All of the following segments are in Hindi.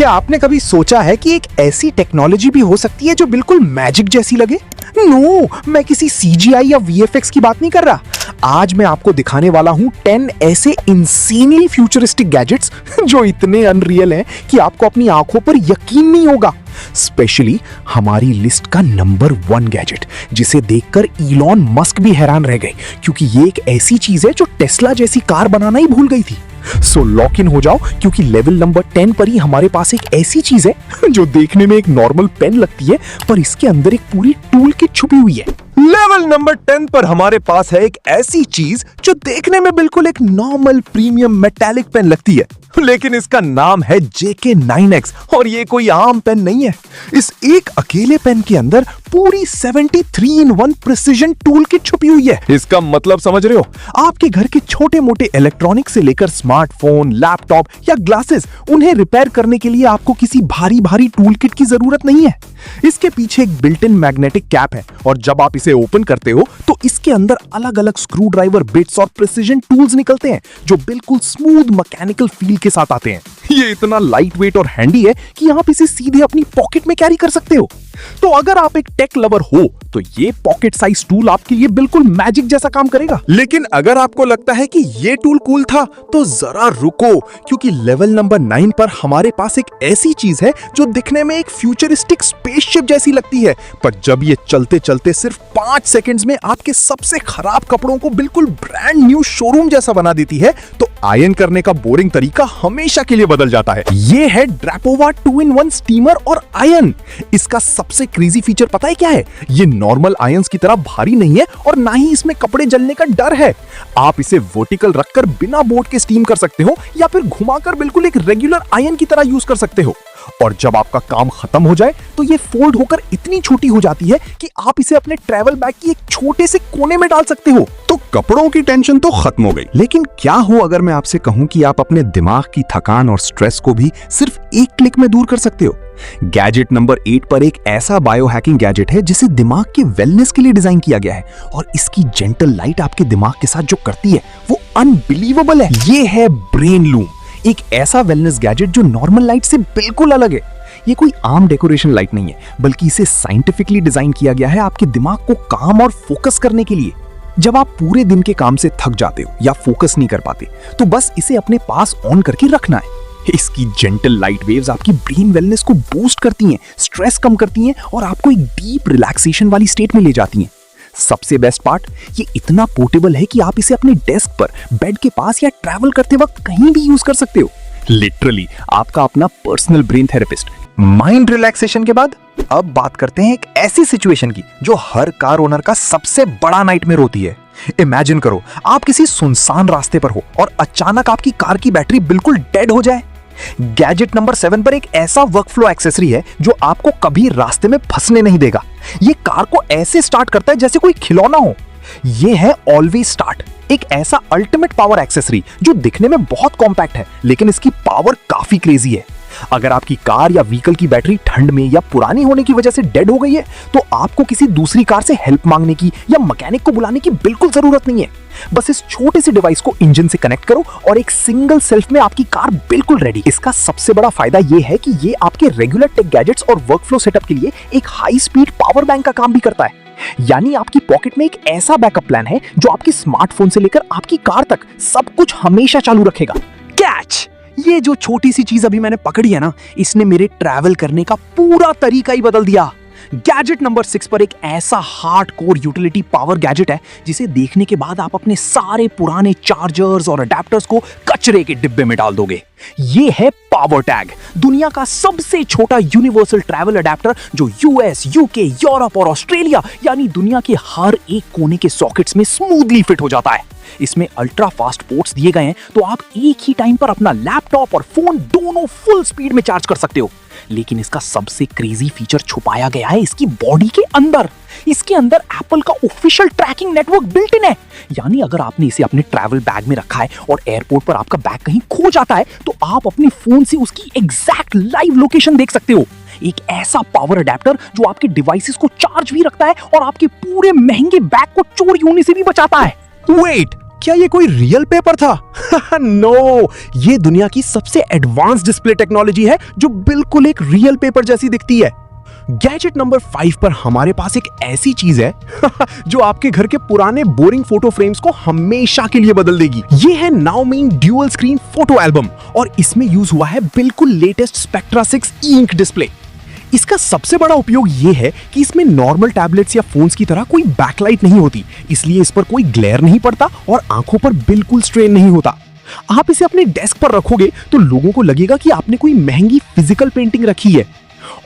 क्या आपने कभी सोचा है कि एक ऐसी टेक्नोलॉजी भी हो सकती है जो बिल्कुल मैजिक जैसी लगे? नो, मैं किसी सीजीआई या वीएफएक्स की बात नहीं कर रहा। आज मैं आपको दिखाने वाला हूं 10 ऐसे इंसेनली फ्यूचरिस्टिक गैजेट्स जो इतने अनरियल हैं कि आपको अपनी आंखों पर यकीन नहीं होगा। स्पेशली हमारी लिस्ट का नंबर 1 गैजेट, जिसे देखकर इलॉन मस्क भी हैरान रह गए, क्योंकि ये एक ऐसी चीज है जो टेस्ला जैसी कार बनाना ही भूल गई थी। सो लॉक इन हो जाओ, क्योंकि लेवल नंबर 10 पर ही हमारे पास एक ऐसी चीज है जो देखने में एक नॉर्मल पेन लगती है, पर इसके अंदर एक पूरी टूल किट छुपी हुई है। लेवल नंबर 10 पर हमारे पास है एक ऐसी चीज जो देखने में बिल्कुल एक नॉर्मल प्रीमियम मेटालिक पेन लगती है, लेकिन इसका नाम है JK9X और ये कोई आम पेन नहीं है। इस एक अकेले पेन के अंदर पूरी 73-in-1 प्रिसिजन टूल किट छुपी हुई है। इसका मतलब समझ रहे हो? आपके घर के छोटे मोटे इलेक्ट्रॉनिक से लेकर स्मार्टफोन, लैपटॉप या ग्लासेस, उन्हें रिपेयर करने के लिए आपको किसी भारी भारी टूल किट की जरूरत नहीं है। इसके पीछे एक बिल्ट इन मैग्नेटिक कैप है और जब आप इसे ओपन करते हो तो इसके अंदर अलग अलग स्क्रू ड्राइवर बिट्स और प्रिसिजन टूल्स निकलते हैं जो बिल्कुल स्मूथ मैकेनिकल फील के साथ आते हैं। ये इतना लाइट वेट और हैंडी है कि आप इसे सीधे अपनी पॉकेट में कैरी कर सकते हो। तो अगर आप एक टेक लवर हो तो ये पॉकेट साइज टूल आपके लिए बिल्कुल मैजिक जैसा काम करेगा। लेकिन अगर आपको लगता है कि ये टूल कूल था तो जरा रुको, क्योंकि लेवल नंबर 9 पर हमारे पास एक ऐसी चीज है जो दिखने में एक फ्यूचरिस्टिक स्पेसशिप जैसी लगती है, पर जब ये चलते चलते सिर्फ 5 सेकंड्स में आपके सबसे खराब कपड़ों को बिल्कुल ब्रांड न्यू शोरूम जैसा बना देती है, तो आयरन करने का बोरिंग तरीका हमेशा के लिए बदल जाता है। ये है ड्रैपोवा 2-in-1 स्टीमर और आयरन। इसका सबसे क्रेजी फीचर पता है क्या है? ये नॉर्मल आयरन्स की तरह भारी नहीं है और ना ही इसमें कपड़े जलने का डर है। आप इसे वर्टिकल रखकर बिना बोर्ड के स्टीम कर सकते हो या फिर घुमाकर बिल्कुल एक रेगुलर आयरन की तरह यूज कर सकते हो। और जब आपका काम खत्म हो जाए तो ये फोल्ड होकर इतनी छोटी हो जाती है कि आप इसे अपने ट्रैवल बैग की एक छोटे से कोने में डाल सकते हो। तो कपड़ों की टेंशन तो खत्म हो गई, लेकिन क्या हो अगर मैं आपसे कहूं कि आप अपने दिमाग की थकान और स्ट्रेस को भी सिर्फ एक क्लिक में दूर कर सकते हो? गैजेट नंबर 8 पर एक ऐसा बायो हैकिंग गैजेट है जिसे दिमाग के वेलनेस के लिए डिजाइन किया गया है, और इसकी जेंटल लाइट आपके दिमाग के साथ जो करती है वो अनबिलीवेबल है। ये है ब्रेन लूम, एक ऐसा वेलनेस गैजेट जो नॉर्मल लाइट से बिल्कुल अलग है। ये कोई आम डेकोरेशन लाइट नहीं है, बल्कि इसे साइंटिफिकली डिजाइन किया गया है आपके दिमाग को काम और फोकस करने के लिए। जब आप पूरे दिन के काम से थक जाते हो या फोकस नहीं कर पाते तो बस इसे अपने पास ऑन करके रखना है। इसकी जेंटल लाइट वेव्स आपकी ब्रेन वेलनेस को बूस्ट करती हैं, स्ट्रेस कम करती हैं और आपको एक डीप रिलैक्सेशन वाली स्टेट में ले जाती हैं। सबसे बेस्ट पार्ट, ये इतना पोर्टेबल है कि आप इसे अपने डेस्क पर, बेड के पास या ट्रैवल करते वक्त कहीं भी यूज कर सकते हो। लिटरली आपका अपना personal brain therapist. Mind relaxation के बाद अब बात करते हैं एक ऐसी सिचुएशन की जो हर कार ओनर का सबसे बड़ा नाइटमेयर होती है। इमेजिन करो, आप किसी सुनसान रास्ते पर हो और अचानक आपकी कार की बैटरी बिल्कुल डेड हो जाए। गैजेट नंबर 7 पर एक ऐसा वर्कफ्लो एक्सेसरी है जो आपको कभी रास्ते में फंसने नहीं देगा। ये कार को ऐसे स्टार्ट करता है जैसे कोई खिलौना हो। ये है ऑलवेज स्टार्ट, एक ऐसा अल्टीमेट पावर एक्सेसरी जो दिखने में बहुत कॉम्पैक्ट है, लेकिन इसकी पावर काफी क्रेजी है। अगर आपकी कार या व्हीकल की बैटरी ठंड में या पुरानी होने की वजह से डेड हो गई है तो आपको किसी दूसरी कार से हेल्प मांगने की या मैकेनिक को बुलाने की बिल्कुल जरूरत नहीं है। बस इस छोटे से डिवाइस को इंजन से कनेक्ट करो और एक सिंगल सेल्फ में आपकी कार बिल्कुल रेडी। इसका सबसे बड़ा फायदा यह है कि ये आपके रेगुलर टेक गैजेट्स और वर्कफ्लो सेटअप के लिए एक हाई स्पीड पावर बैंक का काम भी करता है। यानी आपकी पॉकेट में एक ऐसा बैकअप प्लान है जो आपके स्मार्टफोन से लेकर आपकी कार तक सब कुछ हमेशा चालू रखेगा। कैच! ये जो छोटी सी चीज अभी मैंने पकड़ी है ना, इसने मेरे ट्रैवल करने का पूरा तरीका ही बदल दिया। गैजेट नंबर 6 पर एक ऐसा हार्डकोर यूटिलिटी पावर गैजेट है जिसे देखने के बाद आप अपने सारे पुराने चार्जर्स और अडेप्टर्स को कचरे के डिब्बे में डाल दोगे। ये है पावर टैग, दुनिया का सबसे छोटा यूनिवर्सल ट्रैवल अडेप्टर जो यूएस, यूके, यूरोप और ऑस्ट्रेलिया यानी दुनिया के हर एक कोने के सॉकेट्स में स्मूथली फिट हो जाता है। इसमें अल्ट्रा फास्ट पोर्ट्स दिए गए हैं तो आप एक ही टाइम पर अपना लैपटॉप और फोन दोनों फुल स्पीड में चार्ज कर सकते हो। लेकिन इसका सबसे क्रेजी फीचर छुपाया गया है इसकी बॉडी के अंदर। इसके अंदर एप्पल का official tracking network built in है। यानी अगर आपने इसे अपने ट्रैवल बैग में रखा है और एयरपोर्ट पर आपका बैग कहीं खो जाता है तो आप अपने फोन से उसकी एग्जैक्ट लाइव लोकेशन देख सकते हो। एक ऐसा पावर अडेप्टर जो आपके डिवाइसेस को चार्ज भी रखता है और आपके पूरे महंगे बैग को चोरी होने से भी बचाता है। वेट, क्या ये कोई रियल पेपर था? नो, ये दुनिया की सबसे एडवांस डिस्प्ले टेक्नोलॉजी है जो बिल्कुल एक रियल पेपर जैसी दिखती है। गैजेट नंबर 5 पर हमारे पास एक ऐसी चीज है जो आपके घर के पुराने बोरिंग फोटो फ्रेम्स को हमेशा के लिए बदल देगी। ये है नाओमीन ड्यूअल स्क्रीन फोटो एल्बम और इसमें यूज हुआ है बिल्कुल लेटेस्ट स्पेक्ट्रा 6 इंक डिस्प्ले। इसका सबसे बड़ा उपयोग ये है कि इसमें नॉर्मल टैबलेट्स या फोन्स की तरह कोई बैकलाइट नहीं होती, इसलिए इस पर कोई ग्लेयर नहीं पड़ता और आंखों पर बिल्कुल स्ट्रेन नहीं होता। आप इसे अपने डेस्क पर रखोगे तो लोगों को लगेगा कि आपने कोई महंगी फिजिकल पेंटिंग रखी है।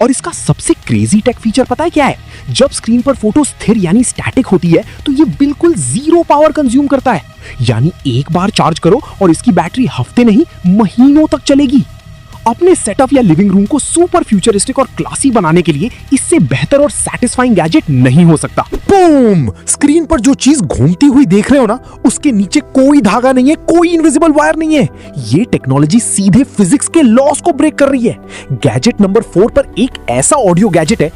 और इसका सबसे क्रेजी टेक फीचर पता है क्या है? जब स्क्रीन पर फोटो स्थिर यानी स्टैटिक होती है तो ये बिल्कुल जीरो पावर कंज्यूम करता है, यानी एक बार चार्ज करो और इसकी बैटरी हफ्ते नहीं महीनों तक चलेगी। अपने सेटअप या लिविंग रूम को सुपर फ्यूचरिस्टिक और क्लासी बनाने के लिए इससे बेहतर और सैटिस्फाइंग गैजेट नहीं हो सकता। बूम! स्क्रीन पर जो चीज घूमती हुई देख रहे हो ना, उसके नीचे कोई धागा नहीं है, कोई इनविजिबल वायर नहीं है। ये टेक्नोलॉजी सीधे फिजिक्स के लॉस को ब्रेक कर रही है। गैजेट नंबर 4 पर एक ऐसा ऑडियो गैजेट है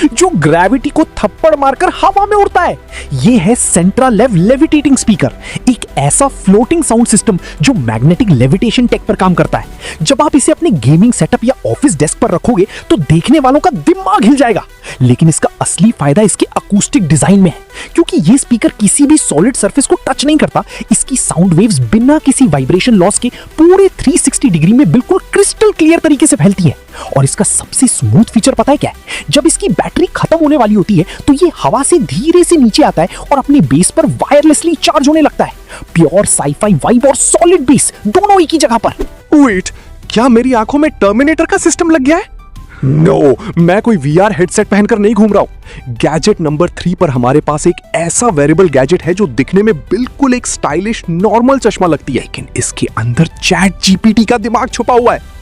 जो ग्रेविटी को थप्पड़ मारकर हवा में उड़ता है। ये है सेंट्रालेव लेविटेटिंग स्पीकर, एक ऐसा फ्लोटिंग साउंड सिस्टम जो मैग्नेटिक लेविटेशन टेक पर काम करता है। जब आप इसे अपने गेमिंग सेटअप या ऑफिस डेस्क पर रखोगे तो देखने वालों का दिमाग हिल जाएगा। लेकिन इसका असली फायदा इसके अकूस्टिक डिजाइन में है, क्योंकि ये स्पीकर किसी भी सॉलिड सरफेस को टच नहीं करता। इसकी साउंड वेव्स बिना किसी वाइब्रेशन लॉस के पूरे 360 डिग्री में बिल्कुल क्रिस्टल क्लियर तरीके से फैलती है। और इसका सबसे स्मूथ फीचर पता है क्या है? जब इसकी बैटरी खत्म होने वाली होती है तो ये हवा से धीरे से नीचे आता है और अपने बेस पर वायरलेसली चार्ज होने लगता है। प्योर साई-फाई वाइब और सॉलिड बेस दोनों एक ही जगह पर। वेट, क्या मेरी आंखों में टर्मिनेटर का सिस्टम लग गया है? नो, मैं कोई VR हेडसेट पहनकर नहीं घूम रहा हूं। गैजेट नंबर 3 पर हमारे पास एक ऐसा वेरेबल गैजेट है जो दिखने में बिल्कुल एक स्टाइलिश नॉर्मल चश्मा लगती है, लेकिन इसके अंदर चैट जीपीटी का दिमाग छुपा हुआ है।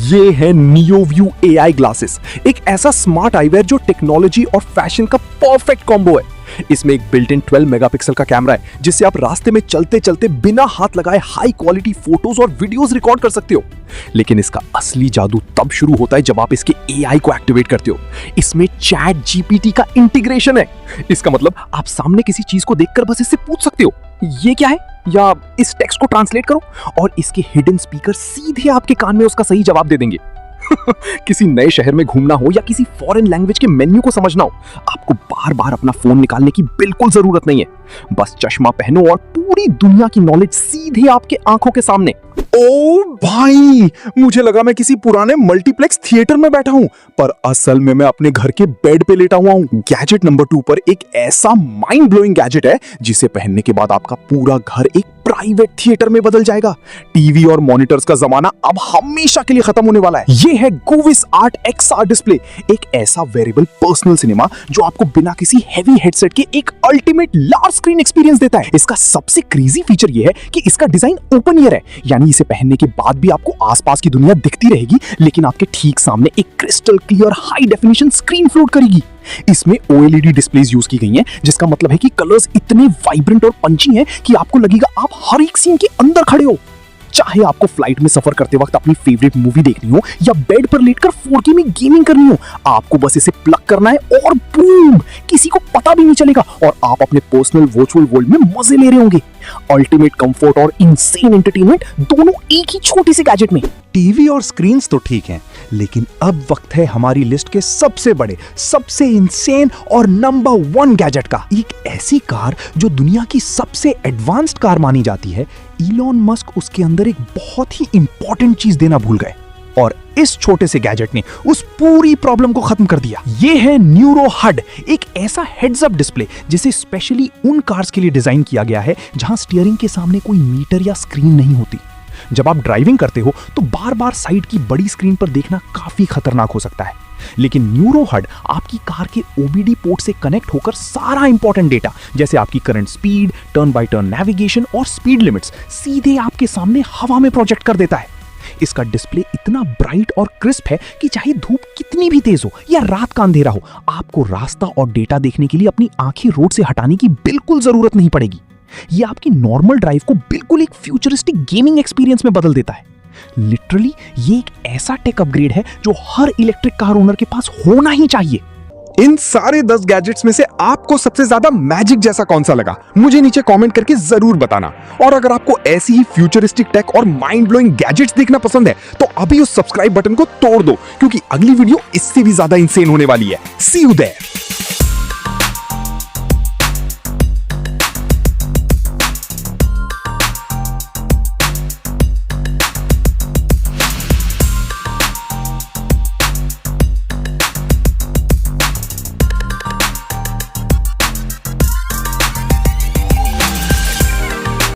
ये है नियोव्यू AI ग्लासेस, एक ऐसा स्मार्ट आईवेयर जो टेक्नोलॉजी और फैशन का परफेक्ट कॉम्बो है। इसमें एक बिल्ट इन 12 मेगापिक्सल का कैमरा है जिससे आप रास्ते में चलते चलते बिना हाथ लगाए हाई क्वालिटी फोटोज और वीडियोस रिकॉर्ड कर सकते हो। लेकिन इसका असली जादू तब शुरू होता है जब आप इसके AI को एक्टिवेट करते हो। इसमें चैट जीपीटी का इंटीग्रेशन है। इसका मतलब आप सामने किसी चीज को देखकर बस इससे पूछ सकते हो, ये क्या है, या इस टेक्स्ट को ट्रांसलेट करो, और इसके हिडन स्पीकर सीधे आपके कान में उसका सही जवाब दे देंगे। किसी नए शहर में घूमना हो या किसी फॉरेन लैंग्वेज के मेन्यू को समझना हो, आपको बार बार अपना फोन निकालने की बिल्कुल जरूरत नहीं है। बस चश्मा पहनो और पूरी दुनिया की नॉलेज सीधे आपके आंखों के सामने। ओ भाई, मुझे लगा मैं किसी पुराने मल्टीप्लेक्स थिएटर में बैठा हूं, पर असल में मैं अपने घर के बेड पे लेटा हुआ हूं। गैजेट नंबर 2 पर एक ऐसा माइंड ब्लोइंग गैजेट है जिसे पहनने के बाद आपका पूरा घर एक प्राइवेट थिएटर में बदल जाएगा। टीवी और मॉनिटर्स का जमाना अब हमेशा के लिए खत्म होने वाला है। ये है गोविस आर्ट XR डिस्प्ले, एक ऐसा वेरिएबल पर्सनल सिनेमा जो आपको बिना किसी हेवी हेडसेट के एक अल्टीमेट लार्ज स्क्रीन एक्सपीरियंस देता है। इसका सबसे क्रेजी फीचर ये है कि इसका डिजाइन ओपन ईयर है, यानी इसे पहनने के बाद भी आपको आसपास की दुनिया दिखती रहेगी, लेकिन आपके ठीक सामने एक crystal clear high definition screen float करेगी। इसमें OLED डिस्प्लेज यूज की गई हैं, जिसका मतलब है कि कलर्स इतने वाइब्रेंट और पंची हैं कि आपको लगेगा आप हर एक सीन के अंदर खड़े हो। चाहे आपको फ्लाइट में सफर करते वक्त अपनी फेवरेट मूवी देखनी हो या बेड पर लेटकर 4K में गेमिंग करनी हो, आपको बस इसे प्लग करना है और बूम, किसी को पता भी नहीं चलेगा और आप अपने पर्सनल वर्चुअल वर्ल्ड में मजे ले रहे होंगे। अल्टीमेट कंफर्ट और इनसेन एंटरटेनमेंट दोनों एक ही छोटे से गैजेट में। टीवी और स्क्रीन्स तो ठीक हैं, लेकिन अब वक्त है हमारी लिस्ट के सबसे बड़े, सबसे इंसेन और नंबर 1 गैजेट का। एक ऐसी कार जो दुनिया की सबसे एडवांस्ड कार मानी जाती है। इलॉन मस्क उसके अंदर एक बहुत ही इंपॉर्टेंट चीज देना भूल गए और इस छोटे से गैजेट ने उस पूरी प्रॉब्लम को खत्म कर दिया। ये है न्यूरो हड, एक ऐसा हेड्स अप डिस्प्ले जिसे स्पेशली उन कार्स के लिए डिजाइन किया गया है जहां स्टीयरिंग के सामने कोई मीटर या स्क्रीन नहीं होती। जब आप ड्राइविंग करते हो तो बार बार साइड की बड़ी स्क्रीन पर देखना काफी खतरनाक हो सकता है, लेकिन न्यूरो हड आपकी कार के OBD पोर्ट से कनेक्ट होकर सारा इंपॉर्टेंट डेटा जैसे आपकी current speed, turn by turn navigation और स्पीड लिमिट्स सीधे आपके सामने हवा में प्रोजेक्ट कर देता है। इसका डिस्प्ले इतना ब्राइट और क्रिस्प है कि चाहे धूप कितनी भी तेज हो या रात का अंधेरा हो, आपको रास्ता और डेटा देखने के लिए अपनी आंखें रोड से हटाने की बिल्कुल जरूरत नहीं पड़ेगी। यह आपकी नॉर्मल ड्राइव को बिल्कुल एक फ्यूचरिस्टिक गेमिंग एक्सपीरियंस में बदल देता है। लिटरली ये एक ऐसा टेक अपग्रेड है जो हर इलेक्ट्रिक कार ओनर के पास होना ही चाहिए। इन सारे 10 गैजेट्स में से आपको सबसे ज्यादा मैजिक जैसा कौन सा लगा, मुझे नीचे कमेंट करके जरूर बताना। और अगर आपको ऐसी ही फ्यूचरिस्टिक टेक और माइंड ब्लोइंग गैजेट्स देखना पसंद है तो अभी उस सब्सक्राइब बटन को तोड़ दो, क्योंकि अगली वीडियो इससे भी ज्यादा इंसेन होने वाली है। सी यू देयर।